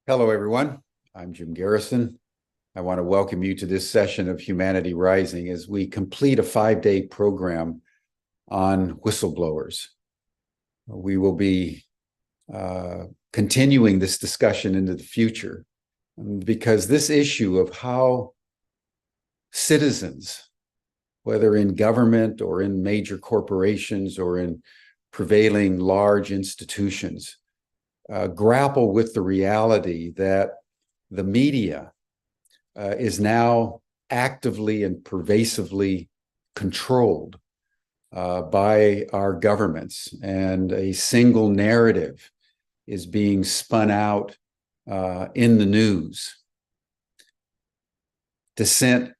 Hello, everyone. I'm Jim Garrison. I want to welcome you to this session of Humanity Rising as we complete a 5-day program on whistleblowers. We will be continuing this discussion into the future because this issue of how citizens, whether in government or in major corporations or in prevailing large institutions, grapple with the reality that the media is now actively and pervasively controlled by our governments, and a single narrative is being spun out in the news. Dissent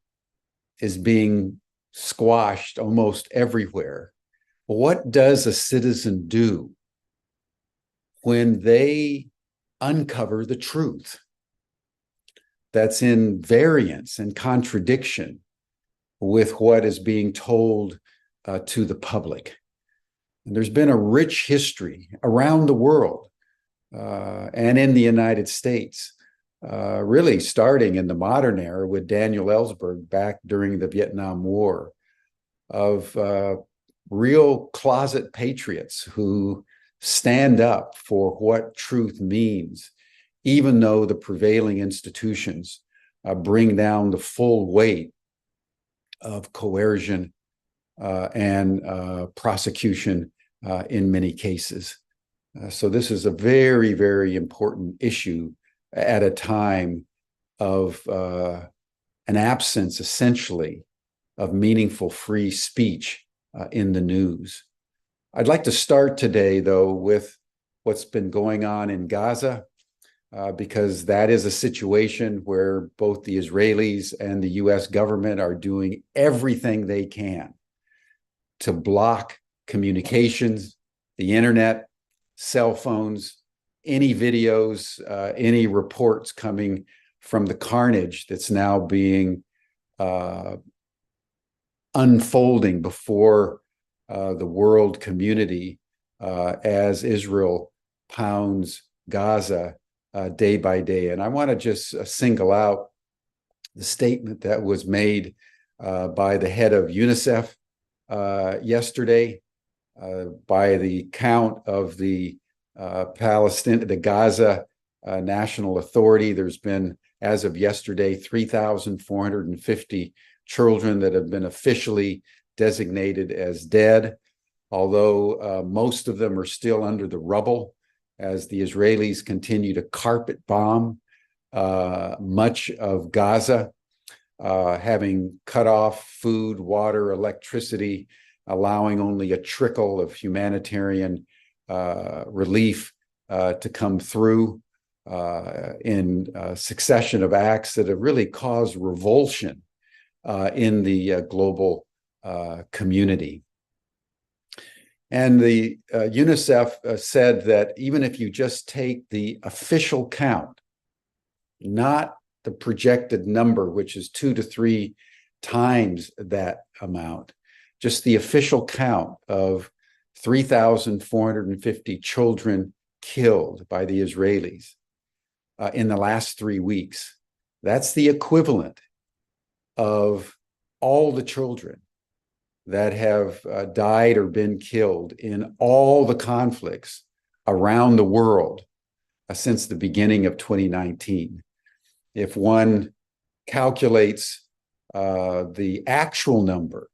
is being squashed almost everywhere. What does a citizen do when they uncover the truth that's in variance and contradiction with what is being told to the public? And there's been a rich history around the world and in the United States, really starting in the modern era with Daniel Ellsberg back during the Vietnam War, of real closet patriots who stand up for what truth means, even though the prevailing institutions bring down the full weight of coercion and prosecution in many cases. So this is a very, very important issue at a time of an absence, essentially, of meaningful free speech in the news. I'd like to start today, though, with what's been going on in Gaza, because that is a situation where both the Israelis and the U.S. government are doing everything they can to block communications, the internet, cell phones, any videos, any reports coming from the carnage that's now being unfolding before the world community as Israel pounds Gaza day by day. And I want to just single out the statement that was made by the head of UNICEF yesterday. By the count of the Gaza National Authority, there's been, as of yesterday, 3,450 children that have been officially designated as dead, although most of them are still under the rubble as the Israelis continue to carpet bomb much of Gaza, having cut off food, water, electricity, allowing only a trickle of humanitarian relief to come through in a succession of acts that have really caused revulsion in the global community. And the UNICEF said that even if you just take the official count, not the projected number, which is 2 to 3 times that amount, just the official count of 3,450 children killed by the Israelis in the last 3 weeks, that's the equivalent of all the children that have died or been killed in all the conflicts around the world since the beginning of 2019. If one calculates the actual number,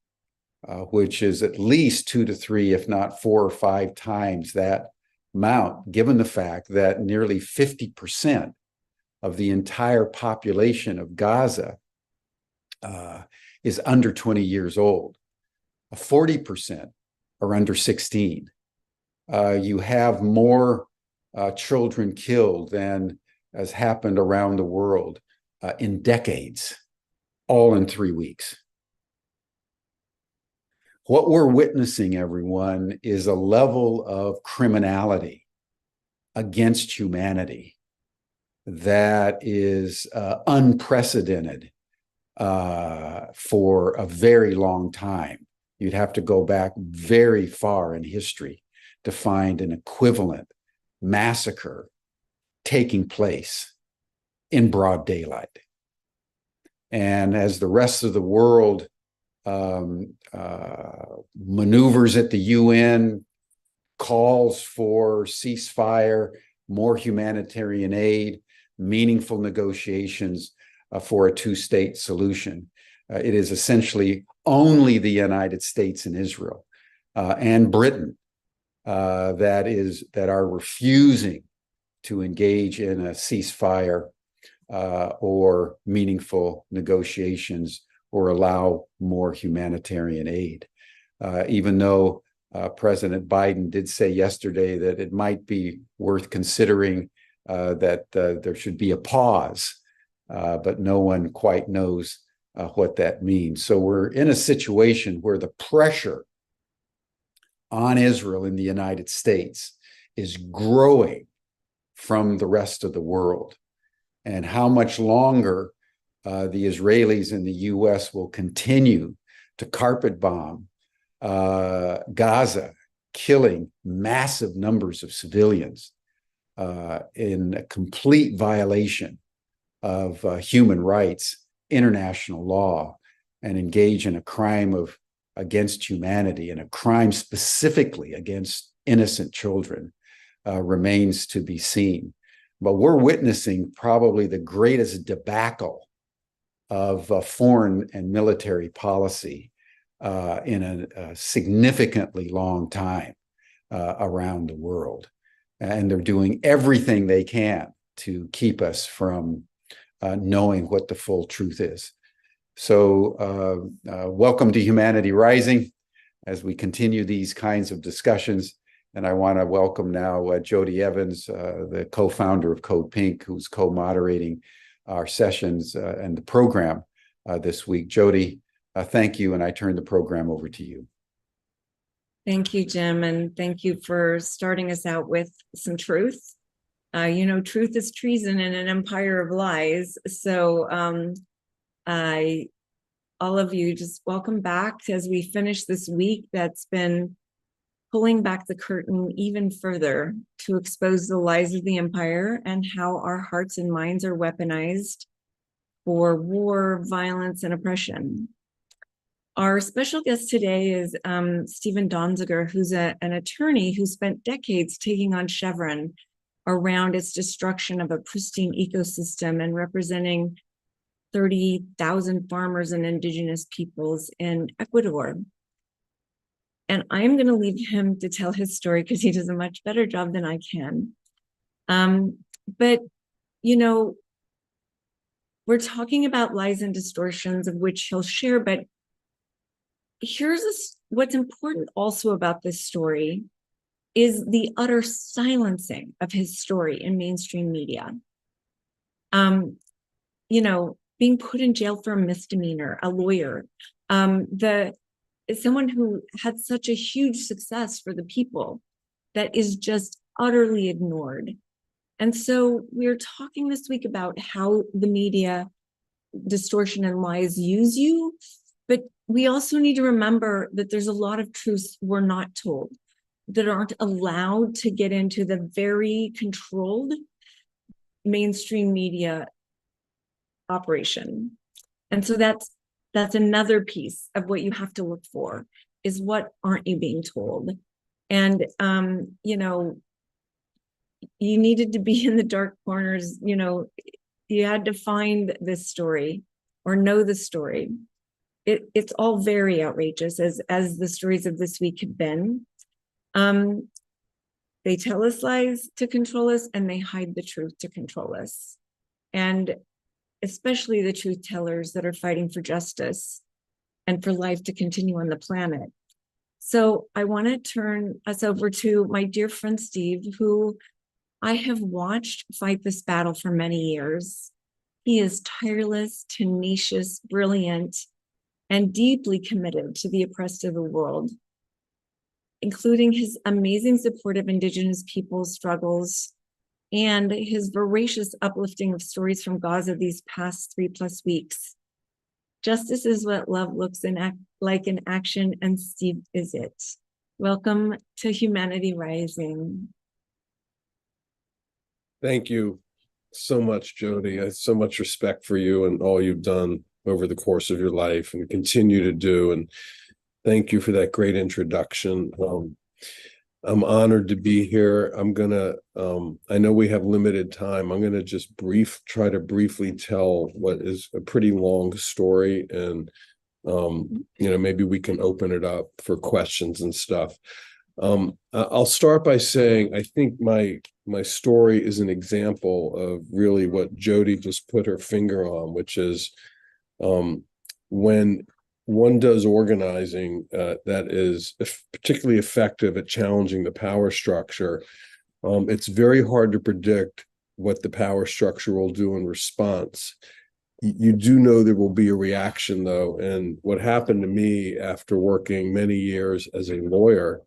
which is at least 2 to 3, if not 4 or 5 times that amount, given the fact that nearly 50% of the entire population of Gaza is under 20 years old. 40% are under 16. You have more children killed than has happened around the world in decades, all in 3 weeks. What we're witnessing, everyone, is a level of criminality against humanity that is unprecedented for a very long time. You'd have to go back very far in history to find an equivalent massacre taking place in broad daylight. And as the rest of the world maneuvers at the UN, calls for ceasefire, more humanitarian aid, meaningful negotiations for a two-state solution, it is essentially only the United States and Israel and Britain that are refusing to engage in a ceasefire or meaningful negotiations or allow more humanitarian aid. Even though President Biden did say yesterday that it might be worth considering that there should be a pause, but no one quite knows what that means. So we're in a situation where the pressure on Israel in the United States is growing from the rest of the world. And how much longer the Israelis and the US will continue to carpet bomb Gaza, killing massive numbers of civilians in a complete violation of human rights, international law, and engage in a crime against humanity and a crime specifically against innocent children remains to be seen. But we're witnessing probably the greatest debacle of foreign and military policy in a significantly long time around the world. And they're doing everything they can to keep us from knowing what the full truth is. So welcome to Humanity Rising as we continue these kinds of discussions. And I want to welcome now Jody Evans, the co-founder of Code Pink, who's co-moderating our sessions and the program this week. Jody, thank you, and I turn the program over to you. Thank you, Jim, and thank you for starting us out with some truth. Truth is treason in an empire of lies. So all of you, just welcome back as we finish this week that's been pulling back the curtain even further to expose the lies of the empire and how our hearts and minds are weaponized for war, violence, and oppression. Our special guest today is Stephen Donziger, who's an attorney who spent decades taking on Chevron around its destruction of a pristine ecosystem and representing 30,000 farmers and indigenous peoples in Ecuador. And I'm going to leave him to tell his story because he does a much better job than I can. But, we're talking about lies and distortions of which he'll share, but what's important also about this story is the utter silencing of his story in mainstream media. Being put in jail for a misdemeanor, a lawyer, someone who had such a huge success for the people that is just utterly ignored. And so we're talking this week about how the media distortion and lies use you, but we also need to remember that there's a lot of truths we're not told, that aren't allowed to get into the very controlled mainstream media operation. And so that's another piece of what you have to look for, is what aren't you being told? And, you needed to be in the dark corners, you had to find this story or know the story. It's all very outrageous, as the stories of this week have been. They tell us lies to control us, and they hide the truth to control us. And especially the truth tellers that are fighting for justice and for life to continue on the planet. So I want to turn us over to my dear friend Steve, who I have watched fight this battle for many years. He is tireless, tenacious, brilliant, and deeply committed to the oppressed of the world, including his amazing support of Indigenous people's struggles and his voracious uplifting of stories from Gaza these past 3+ weeks. Justice is what love looks like in action, and Steve is it. Welcome to Humanity Rising. Thank you so much, Jody. I have so much respect for you and all you've done over the course of your life and continue to do. And thank you for that great introduction. I'm honored to be here. I know we have limited time. I'm gonna just try to briefly tell what is a pretty long story, and maybe we can open it up for questions and stuff. I'll start by saying I think my story is an example of really what Jody just put her finger on, which is when one does organizing that is particularly effective at challenging the power structure, it's very hard to predict what the power structure will do in response. You do know there will be a reaction, though, and what happened to me after working many years as a lawyer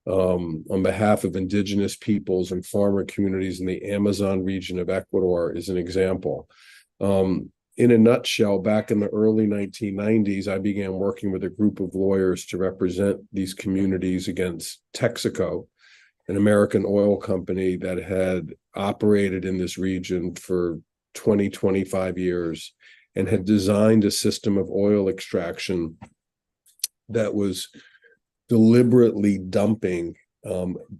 on behalf of indigenous peoples and farmer communities in the Amazon region of Ecuador is an example. In a nutshell, back in the early 1990s, I began working with a group of lawyers to represent these communities against Texaco, an American oil company that had operated in this region for 25 years and had designed a system of oil extraction that was deliberately dumping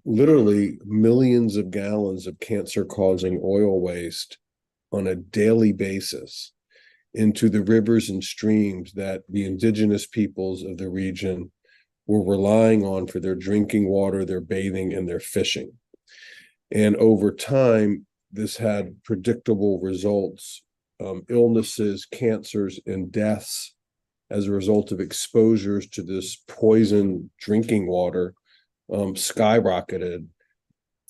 literally millions of gallons of cancer-causing oil waste on a daily basis into the rivers and streams that the indigenous peoples of the region were relying on for their drinking water, their bathing, and their fishing. And over time, this had predictable results, illnesses, cancers, and deaths as a result of exposures to this poison drinking water skyrocketed.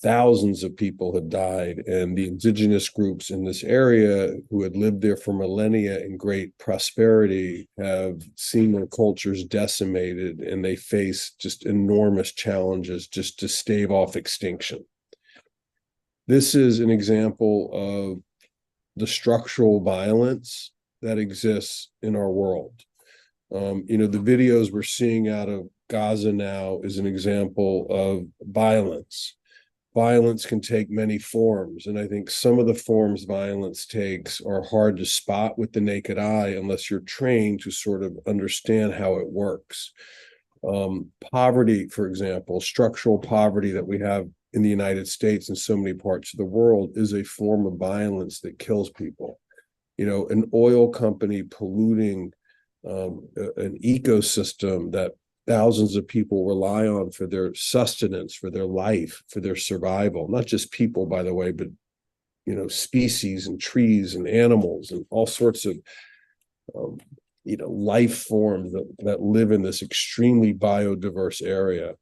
Thousands of people have died, and the indigenous groups in this area who had lived there for millennia in great prosperity have seen their cultures decimated, and they face just enormous challenges just to stave off extinction. This is an example of the structural violence that exists in our world. The videos we're seeing out of Gaza now is an example of violence. Violence can take many forms, and I think some of the forms violence takes are hard to spot with the naked eye unless you're trained to sort of understand how it works. Poverty, for example, structural poverty that we have in the United States and so many parts of the world is a form of violence that kills people. An oil company polluting an ecosystem that thousands of people rely on for their sustenance, for their life, for their survival, not just people, by the way, but species and trees and animals and all sorts of life forms that live in this extremely biodiverse area.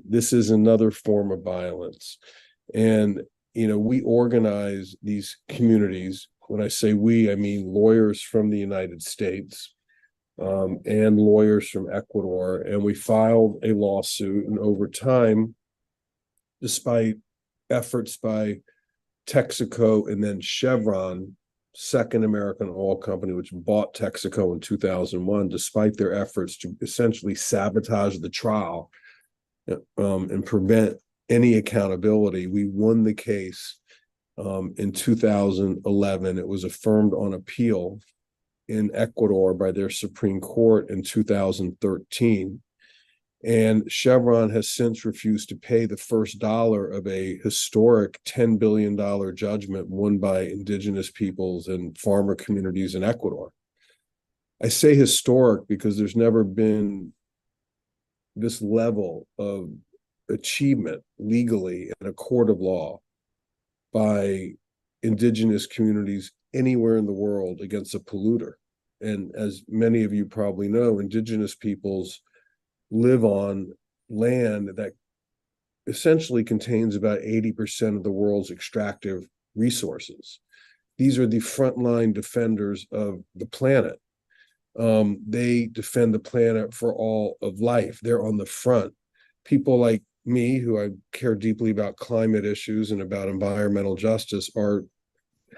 This is another form of violence. And we organize these communities. When I say we, I mean lawyers from the United States and lawyers from Ecuador. And we filed a lawsuit. And over time, despite efforts by Texaco and then Chevron, second American oil company, which bought Texaco in 2001, despite their efforts to essentially sabotage the trial and prevent any accountability, we won the case in 2011. It was affirmed on appeal in Ecuador by their Supreme Court in 2013. And Chevron has since refused to pay the first dollar of a historic $10 billion judgment won by indigenous peoples and farmer communities in Ecuador. I say historic because there's never been this level of achievement legally in a court of law by indigenous communities anywhere in the world against a polluter. And as many of you probably know, indigenous peoples live on land that essentially contains about 80% of the world's extractive resources. These are the frontline defenders of the planet. They defend the planet for all of life. They're on the front. People like me, who I care deeply about climate issues and about environmental justice, are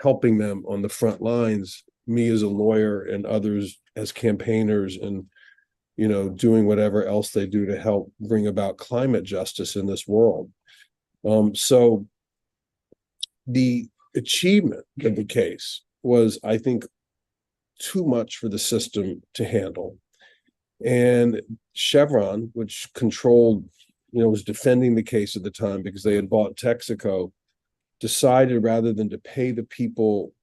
helping them on the front lines, me as a lawyer and others as campaigners, and doing whatever else they do to help bring about climate justice in this world. So the achievement of the case was, I think, too much for the system to handle. And Chevron, which controlled, was defending the case at the time because they had bought Texaco, decided rather than to pay the people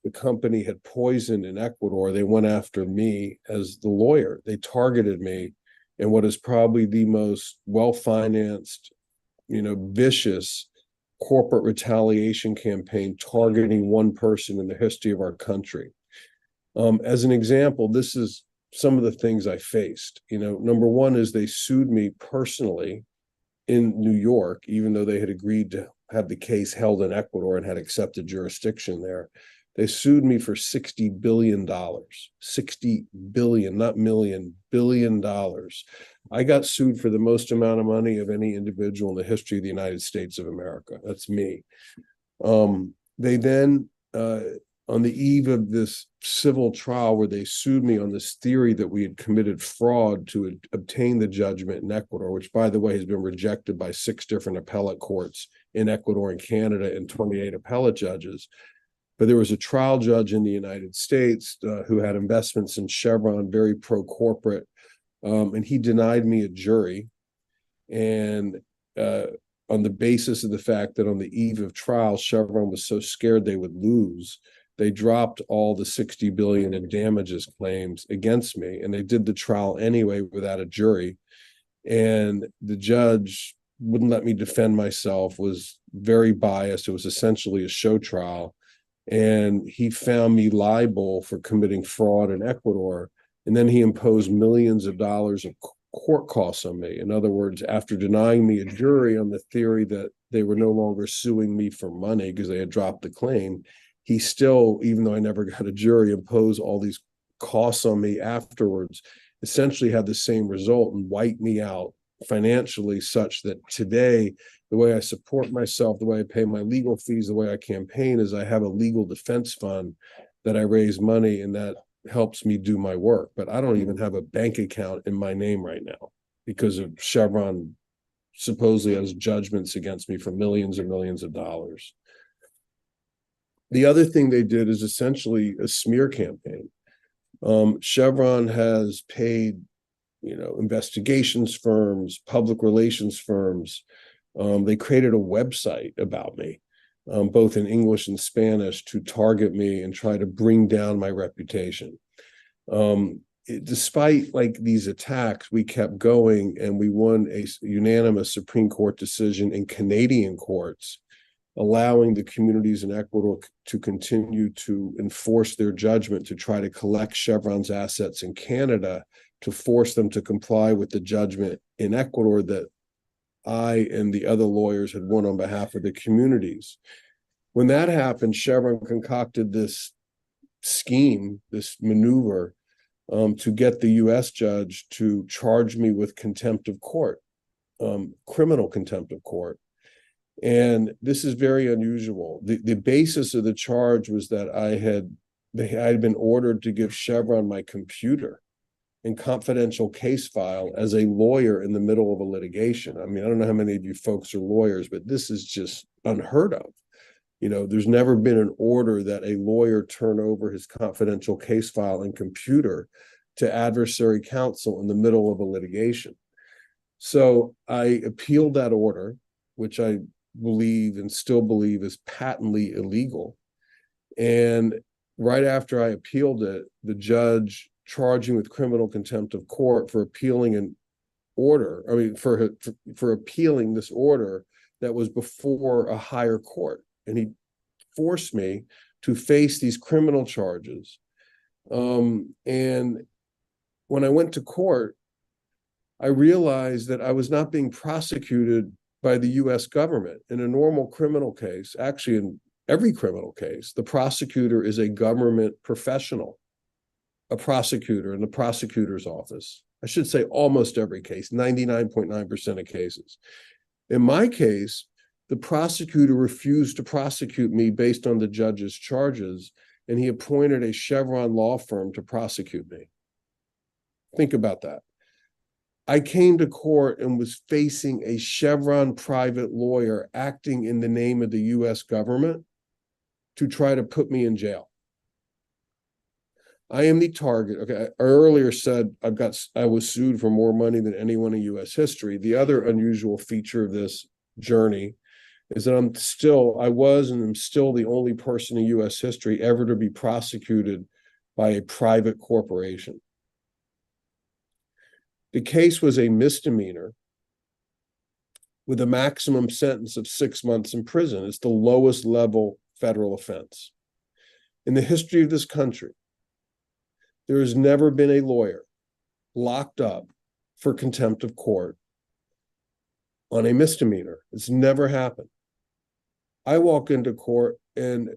the company had poisoned in Ecuador, they went after me as the lawyer. They targeted me in what is probably the most well-financed, vicious corporate retaliation campaign targeting one person in the history of our country. As an example, this is some of the things I faced. Number one is they sued me personally in New York, even though they had agreed to have the case held in Ecuador and had accepted jurisdiction there. They sued me for $60 billion, 60 billion, not million, $1 billion. I got sued for the most amount of money of any individual in the history of the United States of America. That's me. They then, on the eve of this civil trial where they sued me on this theory that we had committed fraud to obtain the judgment in Ecuador, which, by the way, has been rejected by 6 different appellate courts in Ecuador and Canada and 28 appellate judges. But there was a trial judge in the United States who had investments in Chevron, very pro-corporate, and he denied me a jury. And on the basis of the fact that on the eve of trial, Chevron was so scared they would lose, they dropped all the $60 billion in damages claims against me, and they did the trial anyway without a jury. And the judge wouldn't let me defend myself, was very biased. It was essentially a show trial. And he found me liable for committing fraud in Ecuador. And then he imposed millions of dollars of court costs on me. In other words, after denying me a jury on the theory that they were no longer suing me for money because they had dropped the claim, he still, even though I never got a jury, imposed all these costs on me afterwards, essentially had the same result and wiped me out financially, such that today, the way I support myself, the way I pay my legal fees, the way I campaign is I have a legal defense fund that I raise money, and that helps me do my work. But I don't even have a bank account in my name right now because of Chevron supposedly has judgments against me for millions and millions of dollars. The other thing they did is essentially a smear campaign. Chevron has paid, investigations firms, public relations firms. They created a website about me, both in English and Spanish, to target me and try to bring down my reputation. Despite these attacks, we kept going, and we won a unanimous Supreme Court decision in Canadian courts, allowing the communities in Ecuador to continue to enforce their judgment to try to collect Chevron's assets in Canada, to force them to comply with the judgment in Ecuador that I and the other lawyers had won on behalf of the communities. When that happened, Chevron concocted this scheme, this maneuver, to get the U.S. judge to charge me with contempt of court, criminal contempt of court. And this is very unusual. The basis of the charge was that I had been ordered to give Chevron my computer and confidential case file as a lawyer in the middle of a litigation. I mean, I don't know how many of you folks are lawyers, but this is just unheard of. There's never been an order that a lawyer turn over his confidential case file and computer to adversary counsel in the middle of a litigation. So I appealed that order, which I believe and still believe is patently illegal. And right after I appealed it, the judge charging with criminal contempt of court for appealing an order, for appealing this order that was before a higher court. And he forced me to face these criminal charges. And when I went to court, I realized that I was not being prosecuted by the US government. In a normal criminal case, actually in every criminal case, the prosecutor is a government professional, a prosecutor in the prosecutor's office. I should say almost every case, 99.9% of cases. In my case, the prosecutor refused to prosecute me based on the judge's charges, and he appointed a Chevron law firm to prosecute me. Think about that. I came to court and was facing a Chevron private lawyer acting in the name of the US government. to try to put me in jail. I am the target. Okay, I earlier said I was sued for more money than anyone in U.S. history. The other unusual feature of this journey is that I was and am still the only person in U.S. history ever to be prosecuted by a private corporation. The case was a misdemeanor with a maximum sentence of 6 months in prison. It's the lowest level federal offense. In the history of this country, there has never been a lawyer locked up for contempt of court on a misdemeanor. It's never happened. I walk into court and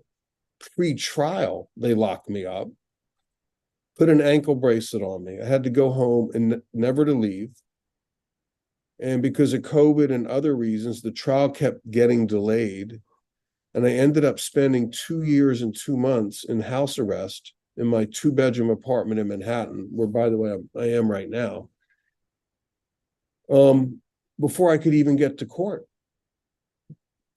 pre-trial, they locked me up, put an ankle bracelet on me. I had to go home and never to leave. And because of COVID and other reasons, the trial kept getting delayed. And I ended up spending 2 years and 2 months in house arrest in my 2-bedroom apartment in Manhattan, where, by the way, I am right now, before I could even get to court.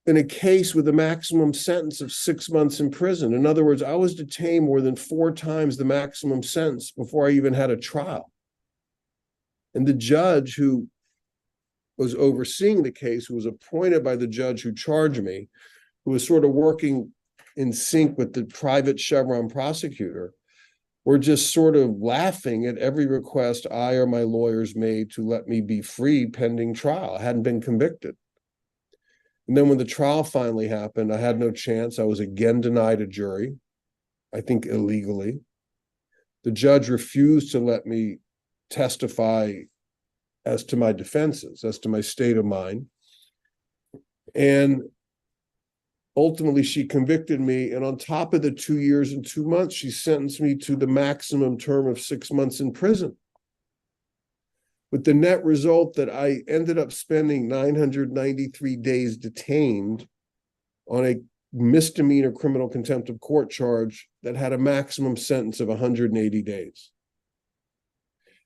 In a case with a maximum sentence of 6 months in prison. In other words, I was detained more than 4 times the maximum sentence before I even had a trial. And the judge who was overseeing the case, who was appointed by the judge who charged me, who was sort of working in sync with the private Chevron prosecutor, were just sort of laughing at every request I or my lawyers made to let me be free pending trial. I hadn't been convicted. And then when the trial finally happened, I had no chance. I was again denied a jury, I think illegally. The judge refused to let me testify as to my defenses, as to my state of mind. And ultimately, she convicted me. And on top of the 2 years and 2 months, she sentenced me to the maximum term of 6 months in prison. With the net result that I ended up spending 993 days detained on a misdemeanor criminal contempt of court charge that had a maximum sentence of 180 days.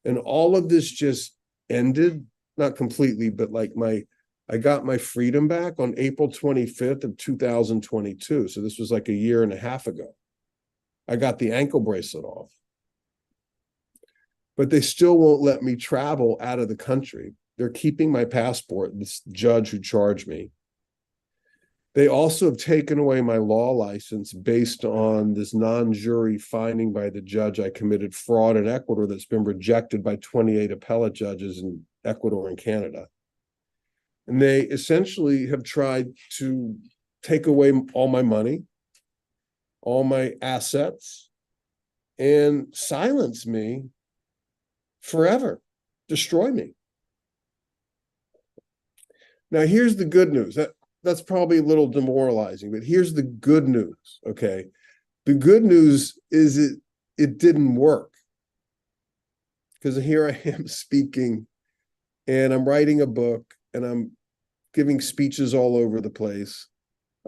And all of this just ended, not completely, but like I got my freedom back on April 25th of 2022. So this was like a year and a half ago. I got the ankle bracelet off. But they still won't let me travel out of the country. They're keeping my passport, this judge who charged me. They also have taken away my law license based on this non-jury finding by the judge I committed fraud in Ecuador that's been rejected by 28 appellate judges in Ecuador and Canada. And they essentially have tried to take away all my money, all my assets, and silence me forever, destroy me. Now, here's the good news. That's probably a little demoralizing, but here's the good news, okay? The good news is it didn't work. Because here I am speaking, and I'm writing a book, and I'm giving speeches all over the place.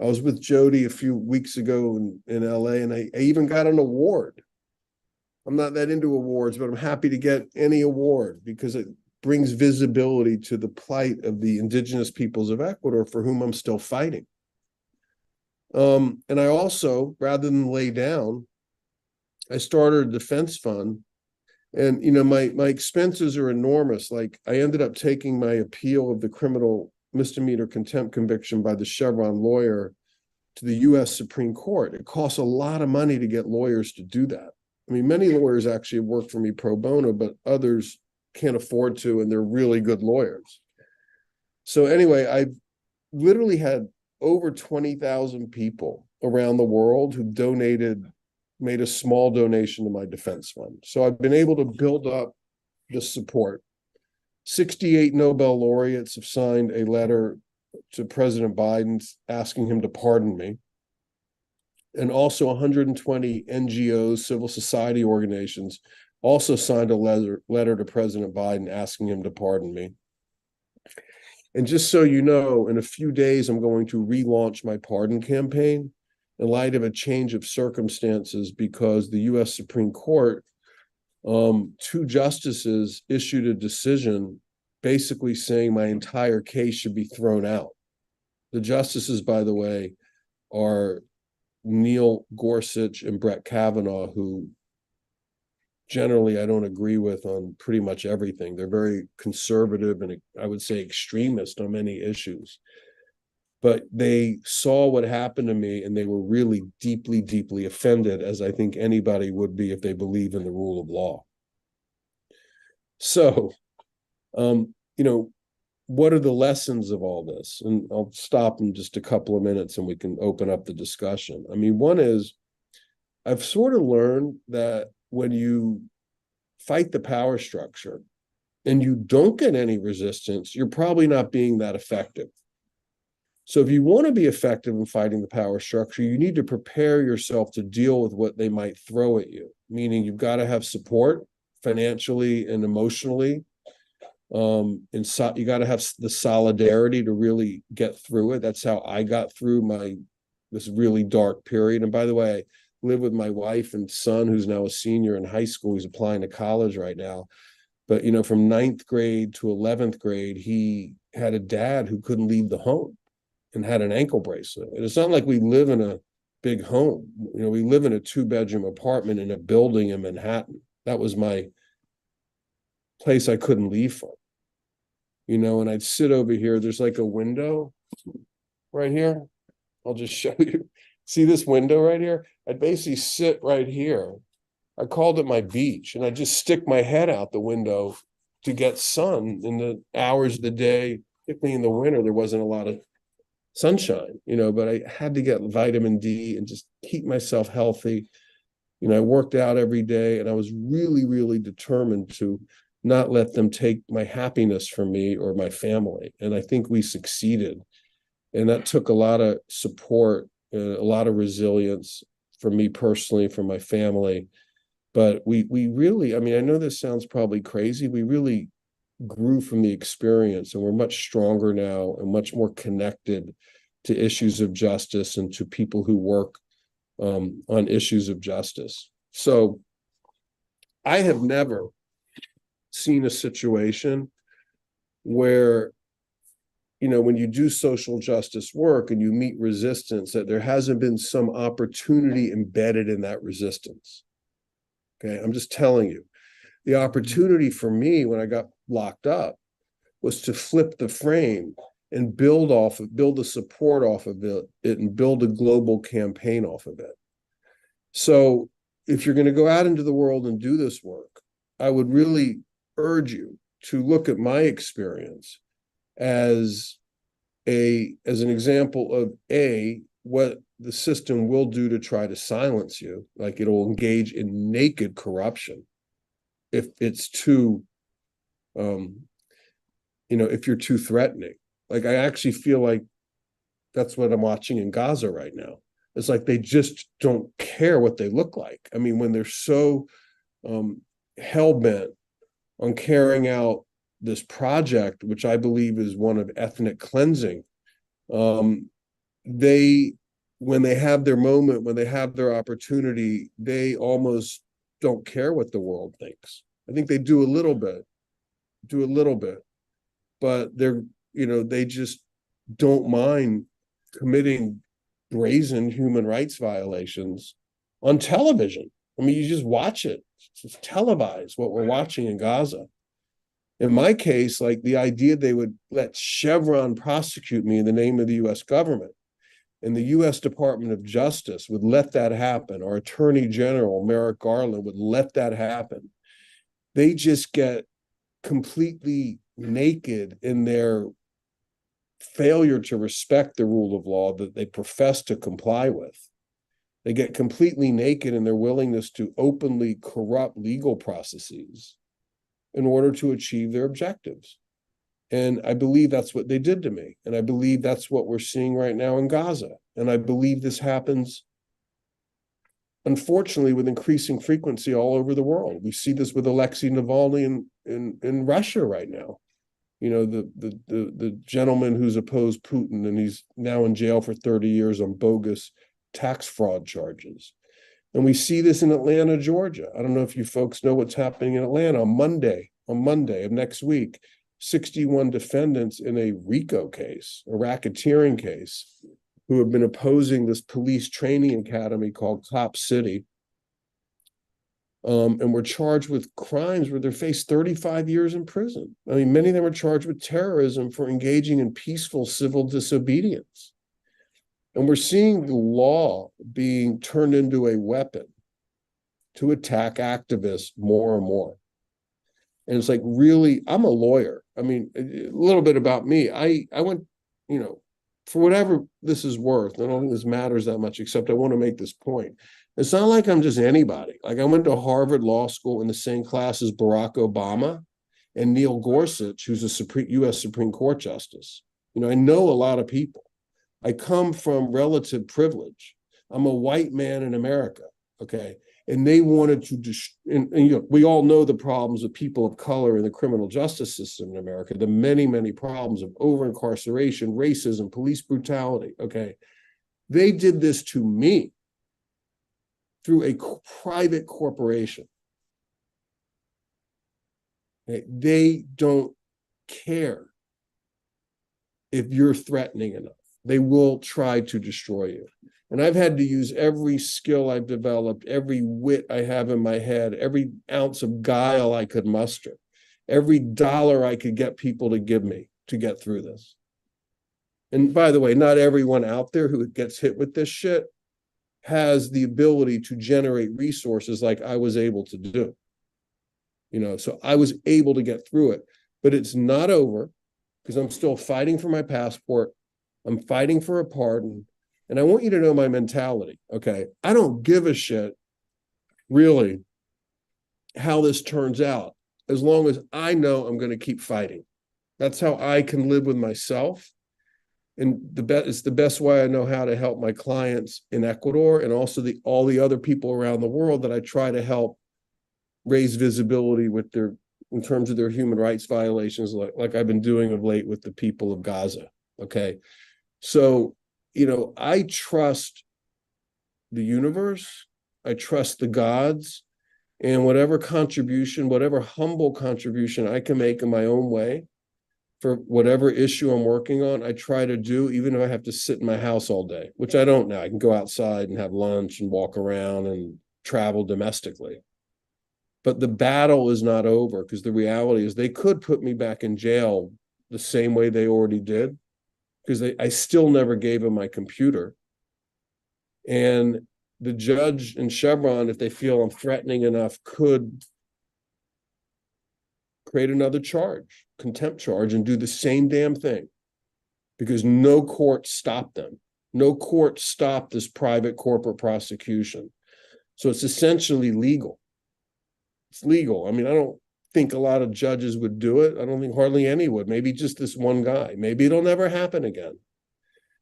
I was with Jody a few weeks ago in LA, and I even got an award. I'm not that into awards, but I'm happy to get any award because it brings visibility to the plight of the indigenous peoples of Ecuador for whom I'm still fighting. And I also, rather than lay down, I started a defense fund. And, you know, my expenses are enormous. Like, I ended up taking my appeal of the criminal misdemeanor contempt conviction by the Chevron lawyer to the U.S. Supreme Court. It costs a lot of money to get lawyers to do that. I mean, many lawyers actually work for me pro bono, but others can't afford to, and they're really good lawyers. So anyway, I've literally had over 20,000 people around the world who made a small donation to my defense fund. So I've been able to build up this support. 68 Nobel laureates have signed a letter to President Biden asking him to pardon me. And also 120 NGOs, civil society organizations, also signed a letter to President Biden asking him to pardon me. And just so you know, in a few days, I'm going to relaunch my pardon campaign in light of a change of circumstances because the U.S. Supreme Court, 2 justices issued a decision basically saying my entire case should be thrown out. The justices, by the way, are Neil Gorsuch and Brett Kavanaugh, who generally I don't agree with on pretty much everything. They're very conservative and I would say extremist on many issues. But they saw what happened to me and they were really deeply, deeply offended, as I think anybody would be if they believe in the rule of law. So, what are the lessons of all this? And I'll stop in just a couple of minutes and we can open up the discussion. I mean, one is I've sort of learned that when you fight the power structure and you don't get any resistance, you're probably not being that effective. So if you want to be effective in fighting the power structure, you need to prepare yourself to deal with what they might throw at you, meaning you've got to have support financially and emotionally. And you got to have the solidarity to really get through it. That's how I got through this really dark period. And by the way, I live with my wife and son, who's now a senior in high school. He's applying to college right now. But, from 9th grade to 11th grade, he had a dad who couldn't leave the home and had an ankle bracelet. And it's not like we live in a big home. We live in a 2-bedroom apartment in a building in Manhattan. That was my place I couldn't leave from. And I'd sit over here. There's like a window right here. I'll just show you. See this window right here? I'd basically sit right here. I called it my beach, and I just stick my head out the window to get sun in the hours of the day. Particularly in the winter, there wasn't a lot of sunshine, but I had to get vitamin D and just keep myself healthy. I worked out every day, and I was really, really determined to not let them take my happiness from me or my family. And I think we succeeded. And that took a lot of support, a lot of resilience for me personally, for my family. But we really, I know this sounds probably crazy. We really grew from the experience, and we're much stronger now and much more connected to issues of justice and to people who work on issues of justice. So I have never seen a situation where, when you do social justice work and you meet resistance, that there hasn't been some opportunity embedded in that resistance. Okay, I'm just telling you. The opportunity for me when I got locked up was to flip the frame and build the support off of it and build a global campaign off of it. So if you're going to go out into the world and do this work, I would really urge you to look at my experience as an example of what the system will do to try to silence you. Like, it'll engage in naked corruption if it's too, if you're too threatening. Like, I actually feel like that's what I'm watching in Gaza right now. It's like they just don't care what they look like. When they're so hell-bent on carrying out this project, which I believe is one of ethnic cleansing, when they have their moment, when they have their opportunity, they almost don't care what the world thinks. I think they do a little bit, but they just don't mind committing brazen human rights violations on television. You just watch it. It's televised, what we're watching in Gaza. In my case, like, the idea they would let Chevron prosecute me in the name of the US government, and the US Department of Justice would let that happen. Our Attorney General, Merrick Garland, would let that happen. They just get completely naked in their failure to respect the rule of law that they profess to comply with. They get completely naked in their willingness to openly corrupt legal processes in order to achieve their objectives. And I believe that's what they did to me. And I believe that's what we're seeing right now in Gaza. And I believe this happens, unfortunately, with increasing frequency all over the world. We see this with Alexei Navalny in Russia right now. The gentleman who's opposed Putin, and he's now in jail for 30 years on bogus tax fraud charges. And we see this in Atlanta, Georgia. I don't know if you folks know what's happening in Atlanta. On Monday of next week, 61 defendants in a RICO case, a racketeering case, who have been opposing this police training academy called Cop City, and were charged with crimes where they faced 35 years in prison. I mean, many of them were charged with terrorism for engaging in peaceful civil disobedience. And we're seeing the law being turned into a weapon to attack activists more and more. And it's like, really, I'm a lawyer. I mean, a little bit about me. I went, you know, for whatever this is worth, I don't think this matters that much, except I want to make this point. It's not like I'm just anybody. Like, I went to Harvard Law School in the same class as Barack Obama and Neil Gorsuch, who's a U.S. Supreme Court justice. You know, I know a lot of people. I come from relative privilege. I'm a white man in America, okay? And they wanted to, and you know, we all know the problems of people of color in the criminal justice system in America, the many, many problems of over-incarceration, racism, police brutality, okay? They did this to me through a private corporation. Okay? They don't care if you're threatening enough. They will try to destroy you. And I've had to use every skill I've developed, every wit I have in my head, every ounce of guile I could muster, every dollar I could get people to give me to get through this. And by the way, not everyone out there who gets hit with this shit has the ability to generate resources like I was able to do. You know, so I was able to get through it, but it's not over because I'm still fighting for my passport. I'm fighting for a pardon. And I want you to know my mentality, okay? I don't give a shit, really, how this turns out, as long as I know I'm going to keep fighting. That's how I can live with myself. And it's the best way I know how to help my clients in Ecuador and also all the other people around the world that I try to help raise visibility with in terms of their human rights violations, like I've been doing of late with the people of Gaza, okay? So, you know, I trust the universe, I trust the gods, and whatever contribution, whatever humble contribution I can make in my own way for whatever issue I'm working on, I try to do, even if I have to sit in my house all day, which I don't now. I can go outside and have lunch and walk around and travel domestically. But the battle is not over, because the reality is they could put me back in jail the same way they already did, because I still never gave them my computer. And the judge in Chevron, if they feel I'm threatening enough, could create another charge, contempt charge, and do the same damn thing, because no court stopped them. No court stopped this private corporate prosecution. So it's essentially legal. It's legal. I mean, I don't think a lot of judges would do it. I don't think hardly any would. Maybe just this one guy. Maybe it'll never happen again.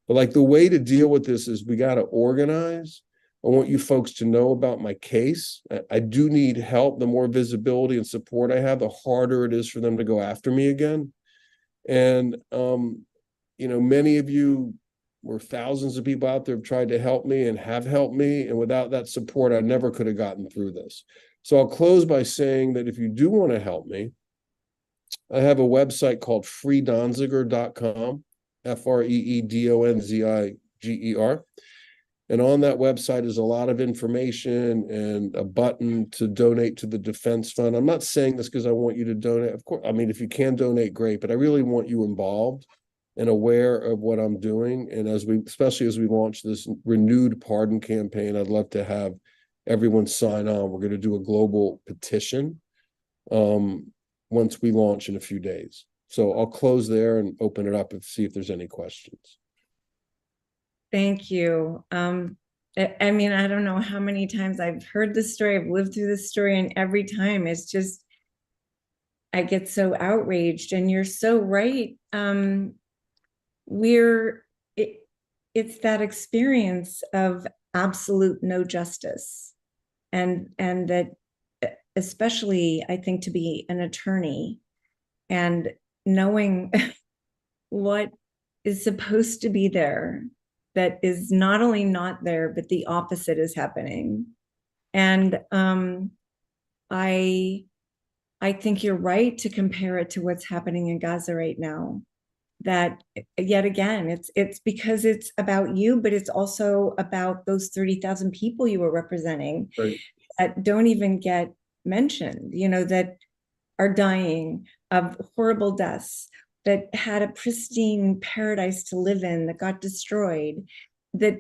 But like, the way to deal with this is we got to organize. I want you folks to know about my case. I do need help. The more visibility and support I have, the harder it is for them to go after me again. And, you know, many of you, or thousands of people out there, have tried to help me and have helped me. And without that support, I never could have gotten through this. So I'll close by saying that if you do want to help me, I have a website called freedonziger.com, FREEDONZIGER. And on that website is a lot of information and a button to donate to the defense fund. I'm not saying this because I want you to donate. Of course, I mean, if you can donate, great, but I really want you involved and aware of what I'm doing. And especially as we launch this renewed pardon campaign, I'd love to have everyone sign on. We're going to do a global petition once we launch in a few days. So I'll close there and open it up and see if there's any questions. Thank you. I mean, I don't know how many times I've heard this story, I've lived through this story, and every time it's just, I get so outraged. And you're so right. It's that experience of absolute no justice. And that, especially, I think, to be an attorney and knowing what is supposed to be there that is not only not there, but the opposite is happening. And I think you're right to compare it to what's happening in Gaza right now. that yet again, it's because it's about you, but it's also about those 30,000 people you were representing Right. that don't even get mentioned, that are dying of horrible deaths, that had a pristine paradise to live in that got destroyed. That,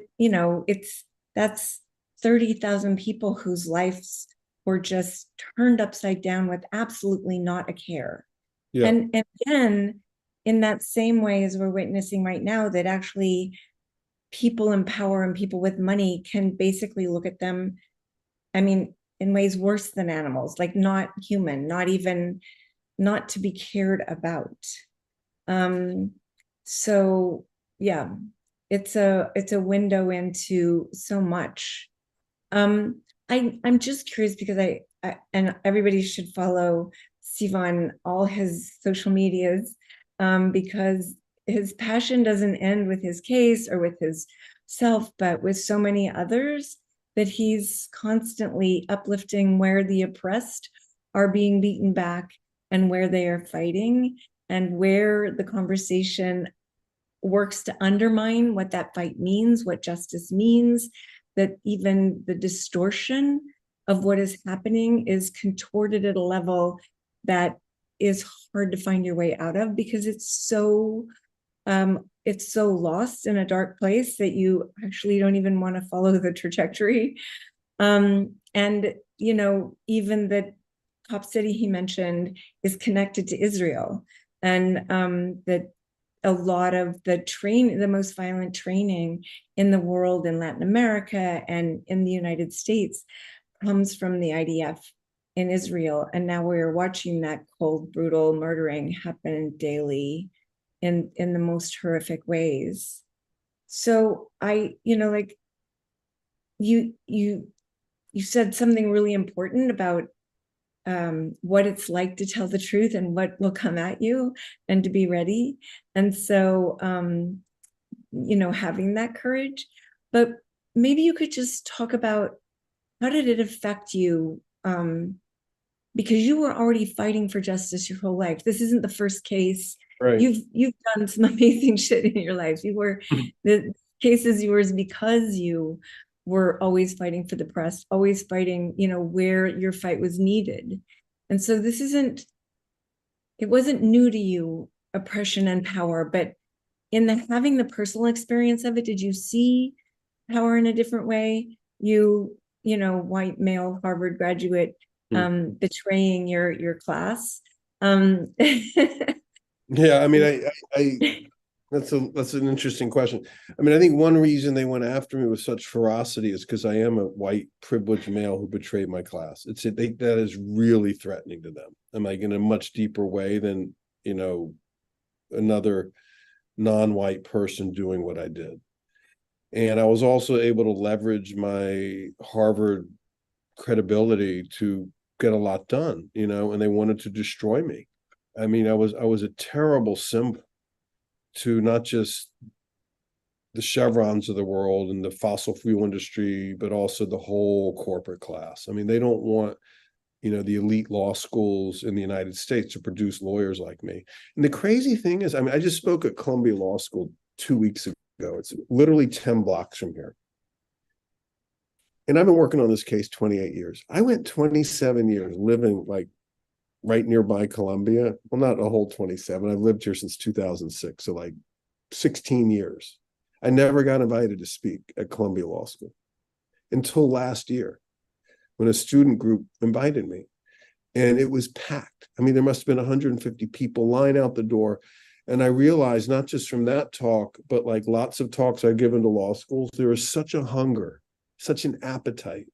that's 30,000 people whose lives were just turned upside down with absolutely not a care. Yeah. And again, in that same way as we're witnessing right now, that actually people in power and people with money can basically look at them, I mean, in ways worse than animals, like not human, not to be cared about. So yeah, it's a window into so much. I'm just curious because I and everybody should follow Steve on all his social medias, because his passion doesn't end with his case or with his self, but with so many others, that he's constantly uplifting where the oppressed are being beaten back and where they are fighting, and where the conversation works to undermine what that fight means, what justice means, that even the distortion of what is happening is contorted at a level that is hard to find your way out of, because it's so lost in a dark place that you actually don't even want to follow the trajectory. And even the top city he mentioned is connected to Israel, and that a lot of the most violent training in the world, in Latin America and in the United States, comes from the IDF in Israel. And now we're watching that cold, brutal murdering happen daily in the most horrific ways. So like you said something really important about what it's like to tell the truth and what will come at you, and to be ready. And so, having that courage. But maybe you could just talk about, how did it affect you? Because you were already fighting for justice your whole life. This isn't the first case. Right. You've done some amazing shit in your life. The case is yours because you were always fighting for the press, always fighting, where your fight was needed. And so it wasn't new to you, oppression and power, but in having the personal experience of it, did you see power in a different way? White male Harvard graduate, betraying your class. Yeah, I mean, I that's an interesting question. I mean, I think one reason they went after me with such ferocity is because I am a white privileged male who betrayed my class. That is really threatening to them. I'm like in a much deeper way than another non-white person doing what I did. And I was also able to leverage my Harvard credibility to get a lot done, and they wanted to destroy me. I mean, I was a terrible symbol to not just the Chevrons of the world and the fossil fuel industry, but also the whole corporate class. I mean, they don't want, the elite law schools in the United States to produce lawyers like me. And the crazy thing is, I mean, I just spoke at Columbia Law School 2 weeks ago. It's literally 10 blocks from here. And I've been working on this case 28 years. I went 27 years living like right nearby Columbia. Well, not a whole 27. I've lived here since 2006. So like 16 years. I never got invited to speak at Columbia Law School until last year when a student group invited me, and it was packed. I mean, there must have been 150 people line out the door. And I realized, not just from that talk, but like lots of talks I've given to law schools, there is such a hunger, such an appetite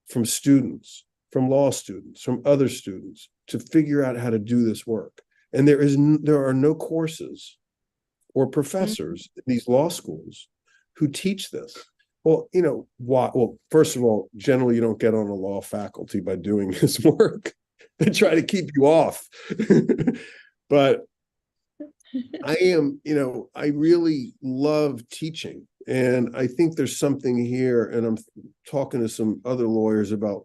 from students, from law students, from other students to figure out how to do this work. And there are no courses or professors in these law schools who teach this. Well, why? Well, first of all, generally you don't get on a law faculty by doing this work. They try to keep you off. But I really love teaching. And I think there's something here, and I'm talking to some other lawyers about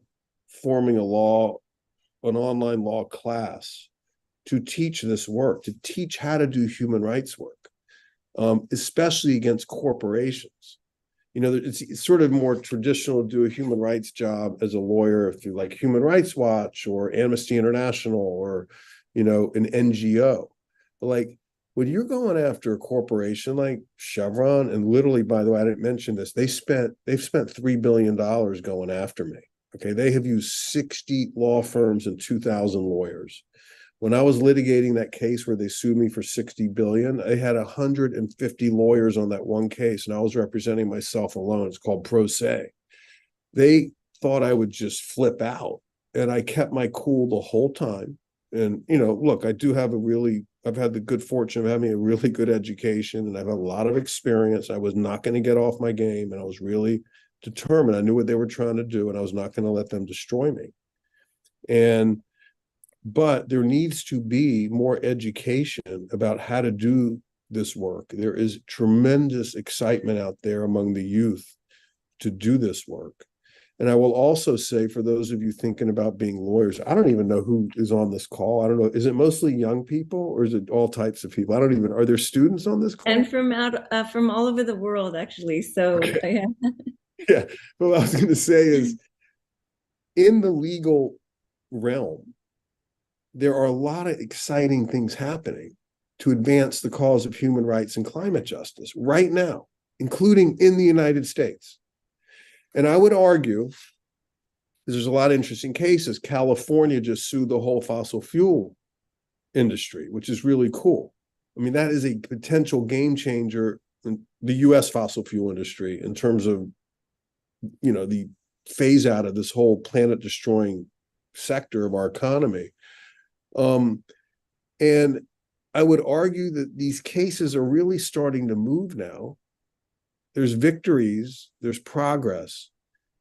forming an online law class to teach this work, to teach how to do human rights work, especially against corporations. You know, it's sort of more traditional to do a human rights job as a lawyer through like Human Rights Watch or Amnesty International or, you know, an NGO. But like when you're going after a corporation like Chevron, and literally, by the way, I didn't mention this, they've spent $3 billion going after me. Okay, they have used 60 law firms and 2,000 lawyers. When I was litigating that case where they sued me for 60 billion, I had 150 lawyers on that one case, and I was representing myself alone. It's called pro se. They thought I would just flip out, and I kept my cool the whole time. And, you know, look, I've had the good fortune of having a really good education, and I've had a lot of experience. I was not going to get off my game, and I was really determined. I knew what they were trying to do, and I was not going to let them destroy me. But there needs to be more education about how to do this work. There is tremendous excitement out there among the youth to do this work. And I will also say, for those of you thinking about being lawyers, I don't even know who is on this call. I don't know. Is it mostly young people or is it all types of people? Are there students on this call? And from all over the world, actually. So okay. yeah. Yeah. But what I was going to say is, in the legal realm, there are a lot of exciting things happening to advance the cause of human rights and climate justice right now, including in the United States. And I would argue, there's a lot of interesting cases. California just sued the whole fossil fuel industry, which is really cool. I mean, that is a potential game changer in the US fossil fuel industry in terms of, you know, the phase out of this whole planet destroying sector of our economy. And I would argue that these cases are really starting to move now. There's victories, there's progress,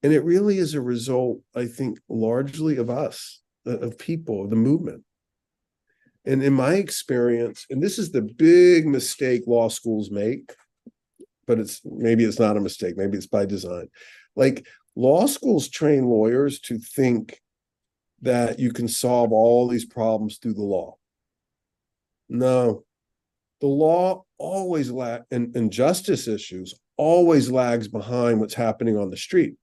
and it really is a result, I think, largely of us, of people, of the movement. And in my experience, and this is the big mistake law schools make, but maybe it's not a mistake, maybe it's by design. Like, law schools train lawyers to think that you can solve all these problems through the law. No, the law always and justice issues always lags behind what's happening on the street.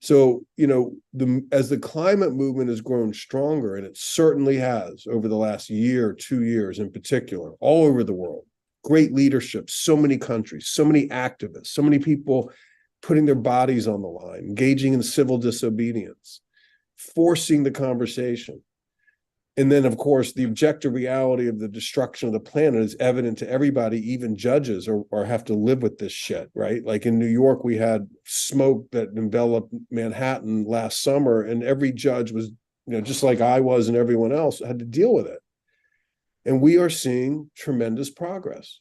So, you know, as the climate movement has grown stronger, and it certainly has over the last year, 2 years in particular, all over the world, great leadership, so many countries, so many activists, so many people putting their bodies on the line, engaging in civil disobedience, forcing the conversation. And then, of course, the objective reality of the destruction of the planet is evident to everybody, even judges or have to live with this shit, right? Like in New York, we had smoke that enveloped Manhattan last summer, and every judge was, you know, just like I was and everyone else, had to deal with it. And we are seeing tremendous progress.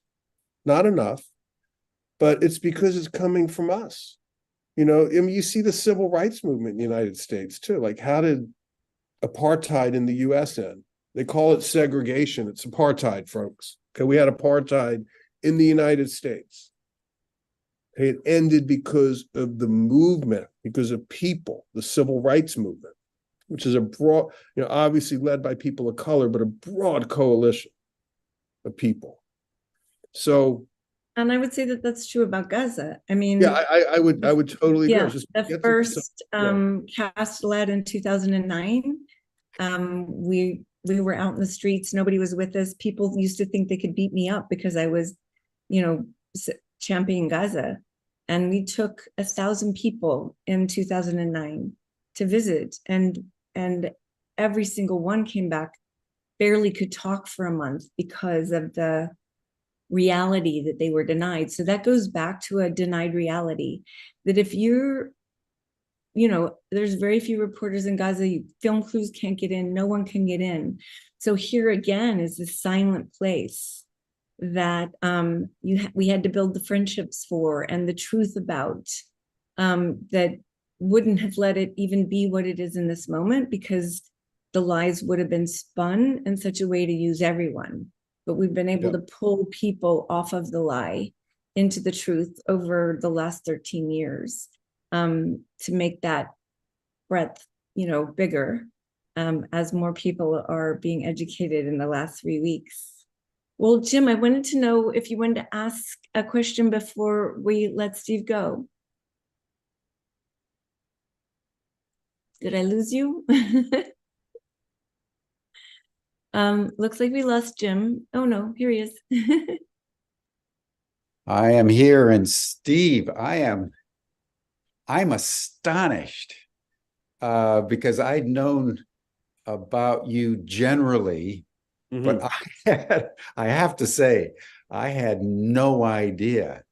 Not enough, but it's because it's coming from us. You know, I mean, you see the civil rights movement in the United States too. Like, how did apartheid in the US end? They call it segregation. It's apartheid, folks. Okay, we had apartheid in the United States. Okay, it ended because of the movement, because of people, the civil rights movement, which is a broad, you know, obviously led by people of color, but a broad coalition of people. So, and I would say that that's true about Gaza. I mean, yeah, I would totally agree. Yeah, the first cast led in 2009. We were out in the streets. Nobody was with us. People used to think they could beat me up because I was, you know, championing Gaza. And we took 1,000 people in 2009 to visit, and every single one came back, barely could talk for a month because of the reality that they were denied. So that goes back to a denied reality, that if you're, you know, there's very few reporters in Gaza, film crews can't get in, no one can get in. So here again is this silent place that we had to build the friendships for and the truth about, that wouldn't have let it even be what it is in this moment, because the lies would have been spun in such a way to use everyone. But we've been able to pull people off of the lie into the truth over the last 13 years, to make that breadth, you know, bigger. as more people are being educated in the last 3 weeks. Well, Jim, I wanted to know if you wanted to ask a question before we let Steve go. Did I lose you? Looks like we lost Jim. Oh no, here he is. I am here, and Steve, I'm astonished because I'd known about you generally, but I have to say, I had no idea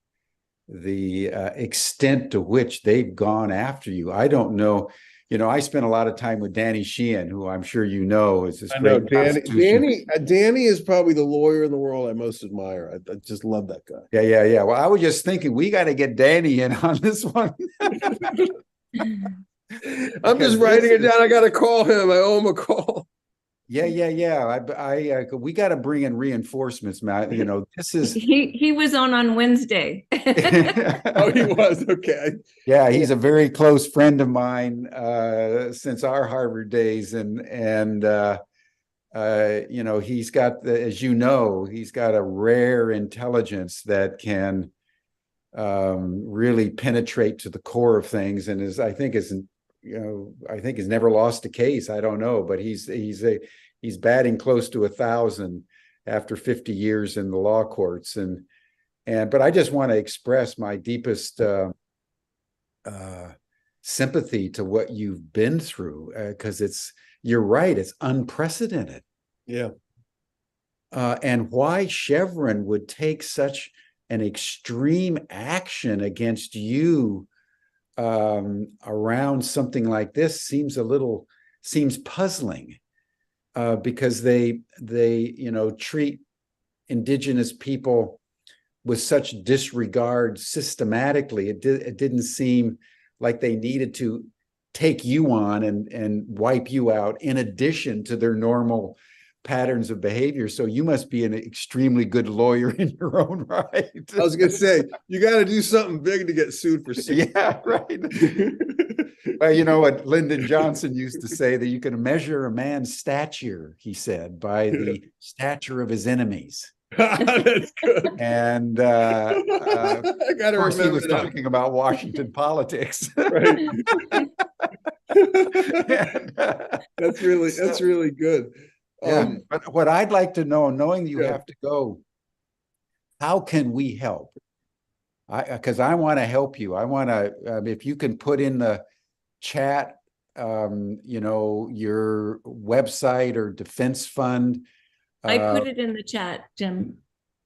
the extent to which they've gone after you. I don't know. You know, I spent a lot of time with Danny Sheehan, who I'm sure you know is this I know great Danny is probably the lawyer in the world I most admire. I just love that guy. Yeah. Well, I was just thinking we got to get Danny in on this one. I'm just writing it down. I got to call him. I owe him a call. Yeah. We got to bring in reinforcements, Matt. You know, this is he was on Wednesday. Oh, he was. Okay. Yeah, he's a very close friend of mine since our Harvard days, and you know, he's got, as you know, he's got a rare intelligence that can really penetrate to the core of things, and I think he's never lost a case. I don't know, but he's batting close to 1,000 after 50 years in the law courts, but I just want to express my deepest sympathy to what you've been through, because you're right, it's unprecedented. Yeah. And why Chevron would take such an extreme action against you around something like this seems puzzling, because they treat indigenous people with such disregard systematically. It didn't seem like they needed to take you on and wipe you out in addition to their normal patterns of behavior. So you must be an extremely good lawyer in your own right. I was going to say, you got to do something big to get sued for Yeah, right. Well, you know what Lyndon Johnson used to say, that you can measure a man's stature, he said, by the stature of his enemies. That's good. And I gotta of course, he was remember that. talking about Washington politics. Right. That's really good. Yeah, but what I'd like to know, knowing you have to go, how can we help? Because I want to help you. I want to, if you can put in the chat, you know, your website or defense fund. I put it in the chat, Jim.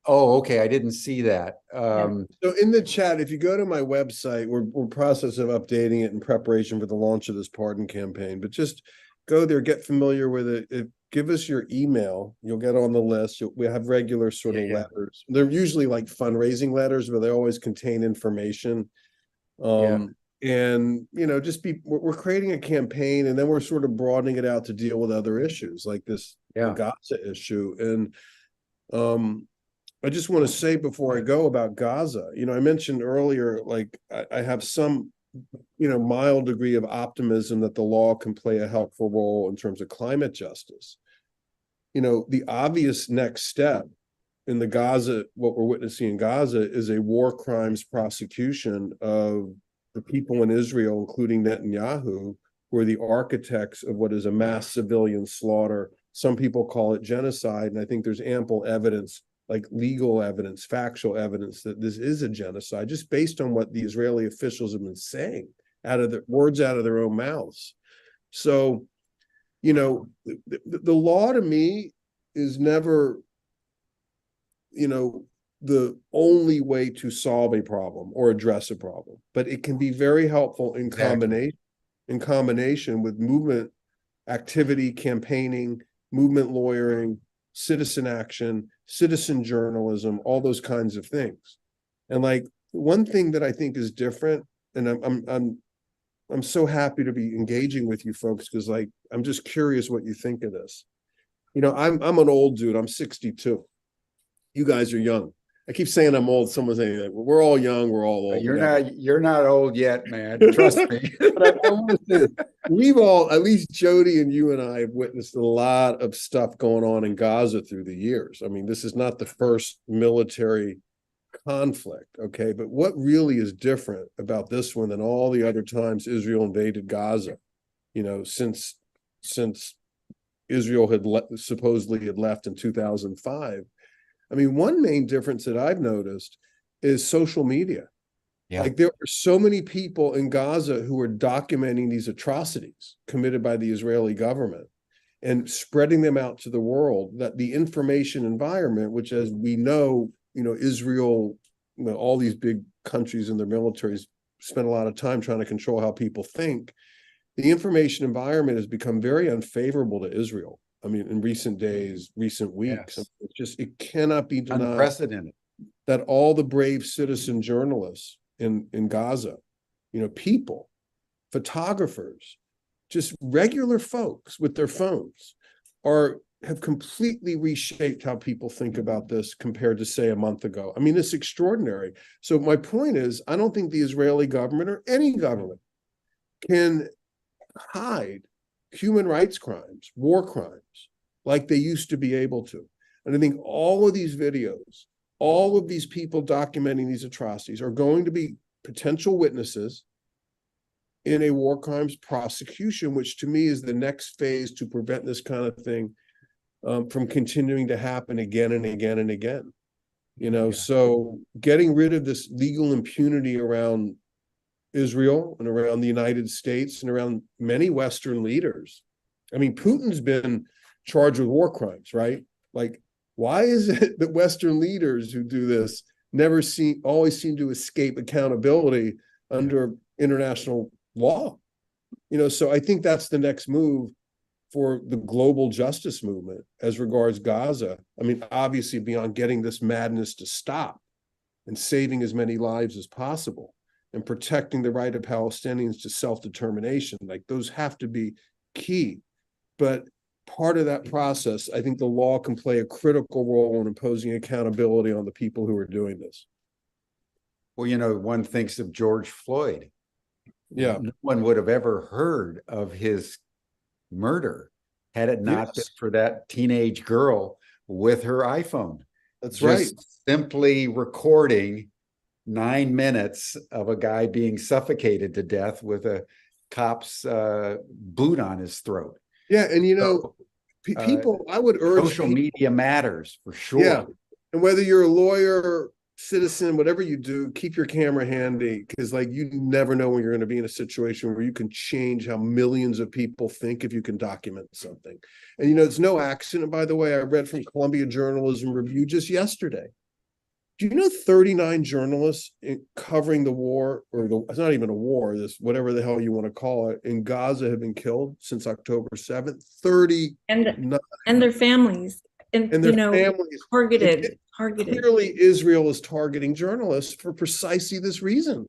Oh, okay. I didn't see that. So in the chat, if you go to my website, we're in process of updating it in preparation for the launch of this pardon campaign, but just go there, get familiar with it. Give us your email. You'll get on the list. We have regular sort of letters. They're usually like fundraising letters, but they always contain information. And, you know, we're creating a campaign, and then we're sort of broadening it out to deal with other issues like this Gaza issue. And I just want to say before I go about Gaza, you know, I mentioned earlier, like I have some, you know, mild degree of optimism that the law can play a helpful role in terms of climate justice. You know, the obvious next step in the Gaza, what we're witnessing in Gaza, is a war crimes prosecution of the people in Israel, including Netanyahu, who are the architects of what is a mass civilian slaughter. Some people call it genocide, and I think there's ample evidence, like legal evidence, factual evidence, that this is a genocide, just based on what the Israeli officials have been saying, out of the words out of their own mouths. So, you know, the law to me is never, you know, the only way to solve a problem or address a problem, but it can be very helpful in combination with movement activity, campaigning, movement lawyering, citizen action, citizen journalism, all those kinds of things. And like one thing that I think is different, and I'm so happy to be engaging with you folks, because like I'm just curious what you think of this. You know, I'm an old dude. I'm 62. You guys are young. I keep saying I'm old. Someone's saying like, well, we're all young, we're all old. You're not old yet, man. Trust me. But I want to say this. We've all, at least Jody and you and I, have witnessed a lot of stuff going on in Gaza through the years. I mean, this is not the first military conflict, okay? But what really is different about this one than all the other times Israel invaded Gaza, since Israel had supposedly had left in 2005. I mean, one main difference that I've noticed is social media. Yeah. Like there are so many people in Gaza who are documenting these atrocities committed by the Israeli government and spreading them out to the world, that the information environment, which as we know, Israel, all these big countries and their militaries spend a lot of time trying to control how people think. The information environment has become very unfavorable to Israel. I mean, in recent days, recent weeks, Yes. it cannot be denied Unprecedented. that all the brave citizen journalists in Gaza, people, photographers, just regular folks with their phones have completely reshaped how people think about this compared to, say, a month ago. I mean, it's extraordinary. So my point is, I don't think the Israeli government or any government can hide human rights crimes, war crimes, like they used to be able to. And I think all of these videos, all of these people documenting these atrocities are going to be potential witnesses in a war crimes prosecution, which to me is the next phase to prevent this kind of thing from continuing to happen again and again and again. So getting rid of this legal impunity around Israel and around the United States and around many Western leaders. I mean, Putin's been charged with war crimes, right? Like, why is it that Western leaders who do this always seem to escape accountability under international law? So I think that's the next move for the global justice movement as regards Gaza. I mean, obviously beyond getting this madness to stop and saving as many lives as possible and protecting the right of Palestinians to self-determination, like those have to be key. But part of that process, I think the law can play a critical role in imposing accountability on the people who are doing this. Well, one thinks of George Floyd. Yeah. No one would have ever heard of his murder had it not been for that teenage girl with her iPhone. That's just right. Simply recording 9 minutes of a guy being suffocated to death with a cop's boot on his throat. Yeah, and people, I would urge social media matters for sure. Yeah, and whether you're a lawyer, citizen, whatever you do, keep your camera handy, because you never know when you're going to be in a situation where you can change how millions of people think if you can document something. And it's no accident, by the way. I read from Columbia Journalism Review just yesterday. Do you know 39 journalists covering the war, it's not even a war, this whatever the hell you want to call it, in Gaza have been killed since October 7th? 30 and their families and their families targeted. Clearly, Israel is targeting journalists for precisely this reason.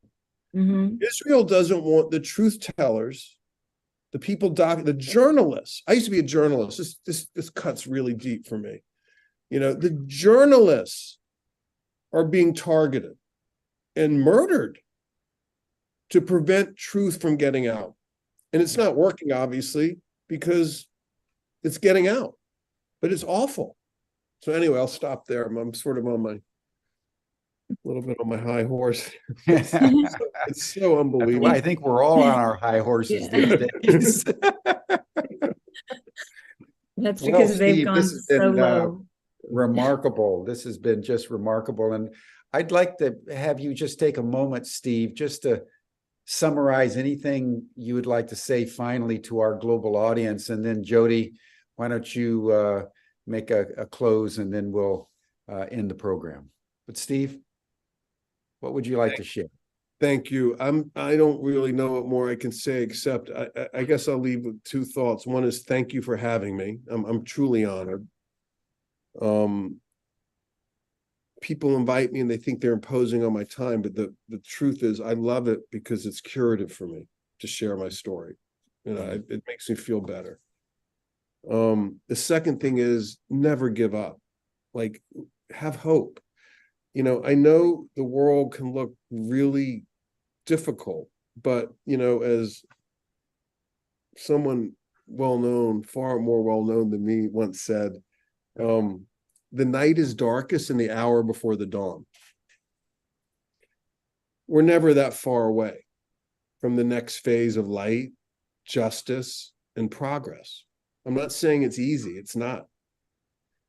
Mm-hmm. Israel doesn't want the truth tellers, the people, the journalists. I used to be a journalist. This cuts really deep for me. The journalists are being targeted and murdered to prevent truth from getting out. And it's not working, obviously, because it's getting out, but it's awful. So anyway, I'll stop there. I'm sort of a little bit on my high horse. It's so unbelievable. I think we're all on our high horses these days. That's because they've gone so low. Remarkable. This has been just remarkable. And I'd like to have you just take a moment, Steve, just to summarize anything you would like to say finally to our global audience. And then Jody, why don't you make a close and then we'll end the program. But Steve, what would you like to share? Thank you. I don't really know what more I can say, except I guess I'll leave with two thoughts. One is thank you for having me. I'm truly honored. People invite me and they think they're imposing on my time, but the truth is I love it because it's curative for me to share my story. It makes me feel better. The second thing is never give up. Have hope. I know the world can look really difficult, but, as someone well-known, far more well-known than me once said, the night is darkest in the hour before the dawn. We're never that far away from the next phase of light, justice, and progress. I'm not saying it's easy. It's not.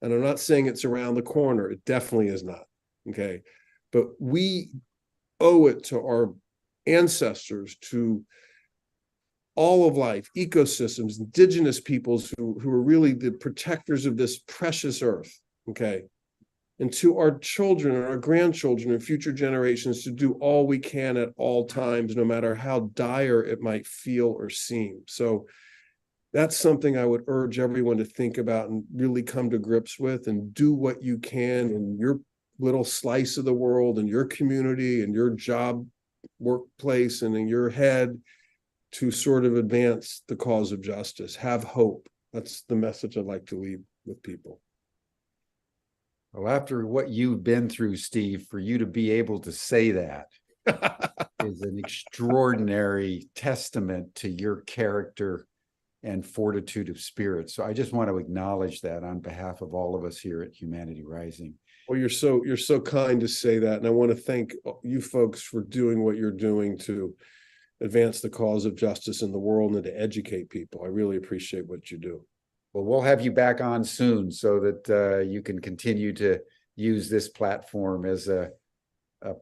And I'm not saying it's around the corner. It definitely is not. Okay. But we owe it to our ancestors, to all of life, ecosystems, indigenous peoples who are really the protectors of this precious earth. Okay. And to our children and our grandchildren and future generations to do all we can at all times, no matter how dire it might feel or seem. So that's something I would urge everyone to think about and really come to grips with, and do what you can in your little slice of the world, and your community and your job workplace and in your head, to sort of advance the cause of justice. Have hope. That's the message I'd like to leave with people. Well, after what you've been through, Steve, for you to be able to say that is an extraordinary testament to your character and fortitude of spirit. So I just want to acknowledge that on behalf of all of us here at Humanity Rising. Well, you're so kind to say that. And I want to thank you folks for doing what you're doing to advance the cause of justice in the world and to educate people. I really appreciate what you do. Well, we'll have you back on soon so that you can continue to use this platform as a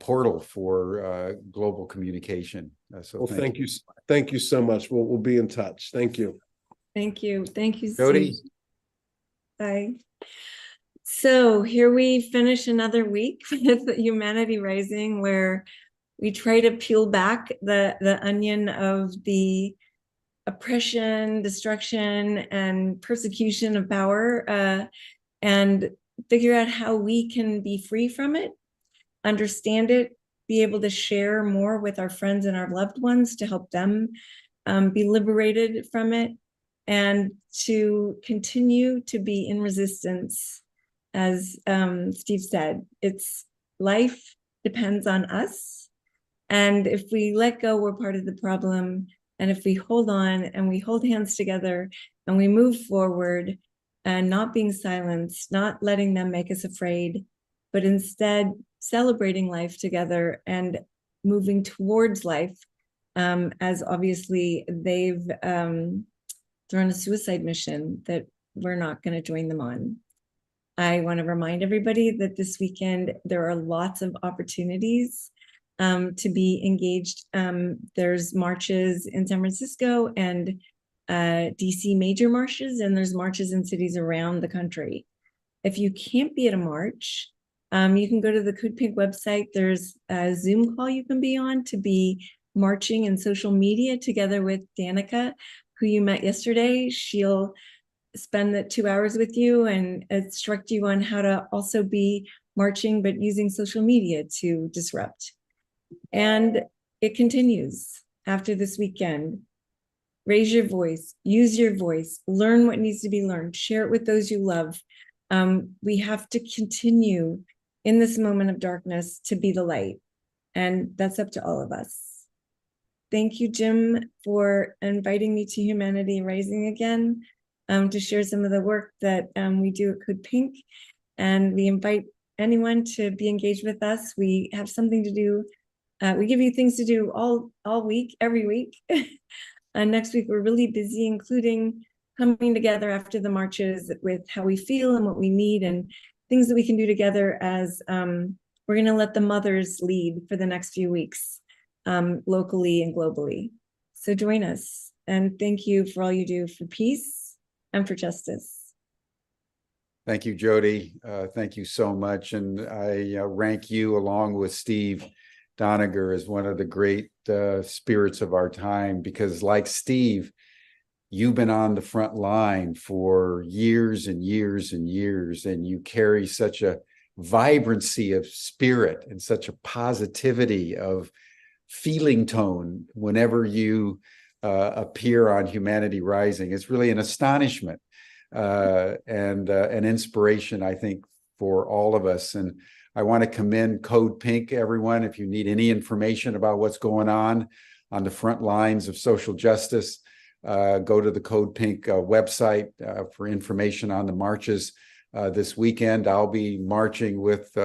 portal for global communication. So well, thank you. Thank you so much. We'll be in touch. Thank you. Thank you. Thank you, Jody. Steve. Bye. So here we finish another week with Humanity Rising, where we try to peel back the onion of the oppression, destruction, and persecution of power, and figure out how we can be free from it, understand it, be able to share more with our friends and our loved ones to help them be liberated from it, and to continue to be in resistance. As Steve said, it's life depends on us. And if we let go, we're part of the problem. And if we hold on and we hold hands together and we move forward, and not being silenced, not letting them make us afraid, but instead celebrating life together and moving towards life, as obviously they've thrown a suicide mission that we're not going to join them on. I want to remind everybody that this weekend there are lots of opportunities to be engaged. There's marches in San Francisco and DC major marches, and there's marches in cities around the country. If you can't be at a march, you can go to the Code Pink website. There's a Zoom call you can be on to be marching in social media together with Danica, who you met yesterday. She'll spend the 2 hours with you and instruct you on how to also be marching, but using social media to disrupt. And it continues after this weekend. Raise your voice, use your voice, learn what needs to be learned, share it with those you love. We have to continue in this moment of darkness to be the light. And that's up to all of us. Thank you, Jim, for inviting me to Humanity Rising again, to share some of the work that we do at Code Pink. And we invite anyone to be engaged with us. We have something to do. We give you things to do all week, every week. And next week, we're really busy, including coming together after the marches with how we feel and what we need and things that we can do together as we're going to let the mothers lead for the next few weeks, locally and globally. So join us. And thank you for all you do for peace and for justice. Thank you, Jody. Thank you so much. And I rank you along with Steve Donziger as one of the great spirits of our time, because like Steve, you've been on the front line for years and years and years, and you carry such a vibrancy of spirit and such a positivity of feeling tone whenever you appear on Humanity Rising. It's really an astonishment and an inspiration, I think, for all of us. And I want to commend Code Pink, everyone. If you need any information about what's going on the front lines of social justice, go to the Code Pink website for information on the marches this weekend. I'll be marching with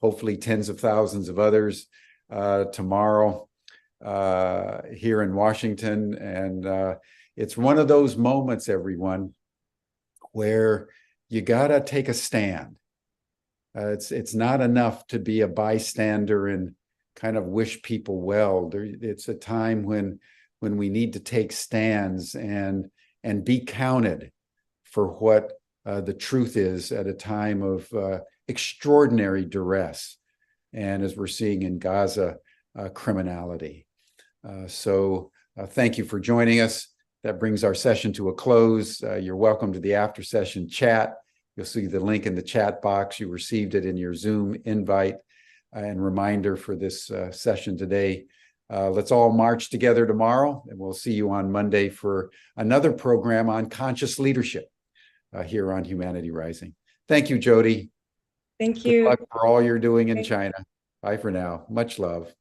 hopefully tens of thousands of others tomorrow here in Washington. And it's one of those moments, everyone, where you gotta take a stand. It's not enough to be a bystander and kind of wish people well. It's a time when we need to take stands and be counted for what the truth is at a time of extraordinary duress, and as we're seeing in Gaza, criminality. So thank you for joining us. That brings our session to a close. You're welcome to the after session chat. You'll see the link in the chat box. You received it in your Zoom invite and reminder for this session today. Let's all march together tomorrow, and we'll see you on Monday for another program on conscious leadership here on Humanity Rising. Thank you, Jody. Thank Good you. luck for all you're doing in China. Bye for now. Much love.